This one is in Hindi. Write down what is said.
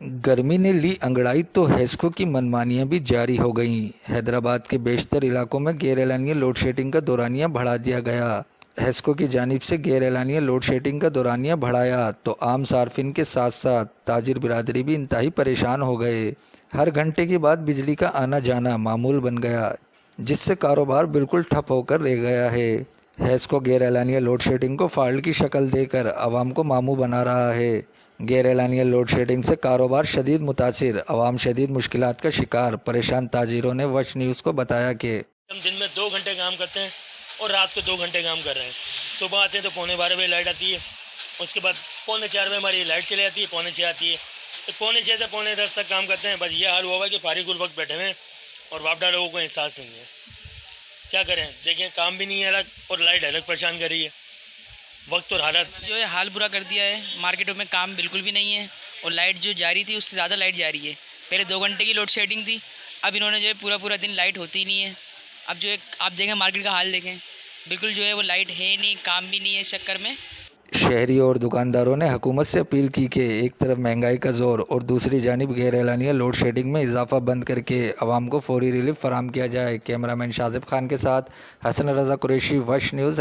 गर्मी ने ली अंगड़ाई तो हेस्को की मनमानियां भी जारी हो गईं। हैदराबाद के बेशतर इलाकों में गैर एलानिया लोड शेडिंग का दौरानिया बढ़ा दिया गया। हेस्को की जानिब से गैर एलानिया लोड शेडिंग का दौरानिया बढ़ाया तो आम सार्फिन के साथ साथ ताजिर बिरादरी भी इंतहाई परेशान हो गए। हर घंटे के बाद बिजली का आना जाना मामूल बन गया, जिससे कारोबार बिल्कुल ठप होकर रह गया है। हेस्को गैर एलानिया लोड शेडिंग को फाल्ट की शक्ल देकर आवाम को मामू बना रहा है। गैर एलानिया लोड शेडिंग से कारोबार शदीद मुतासिर, अवाम शदीद मुश्किलात का शिकार। परेशान ताजिरों ने वश न्यूज़ को बताया कि हम दिन में 2 घंटे काम करते हैं और रात को 2 घंटे काम कर रहे हैं। सुबह आते हैं तो 11:45 बजे लाइट आती है, उसके बाद 3:45 में हमारी लाइट चली जाती है, 5:45 आती है, तो 9:45 से 9:45 तक काम करते हैं। बस ये हाल हुआ है कि फारिग उल वक्त बैठे हुए हैं और वापडा लोगों को एहसास नहीं है। क्या करें, देखिए काम भी नहीं है अलग और लाइट अलग परेशान कर रही है। वक्त और हालत जो है हाल बुरा कर दिया है। मार्केटों में काम बिल्कुल भी नहीं है और लाइट जो जा रही थी उससे ज़्यादा लाइट जा रही है। पहले 2 घंटे की लोड शेडिंग थी, अब इन्होंने जो है पूरा पूरा दिन लाइट होती ही नहीं है। अब जो है आप देखें मार्केट का हाल देखें, बिल्कुल जो है वो लाइट है नहीं, काम भी नहीं है। इस चक्कर में शहरी और दुकानदारों ने हुकूमत से अपील की कि एक तरफ महंगाई का जोर और दूसरी जानिब गैर एलानिया लोड शेडिंग में इजाफा बंद करके आवाम को फौरी रिलीफ फराम किया जाए। कैमरामैन शाजिब खान के साथ हसन रज़ा कुरैशी, वश न्यूज़।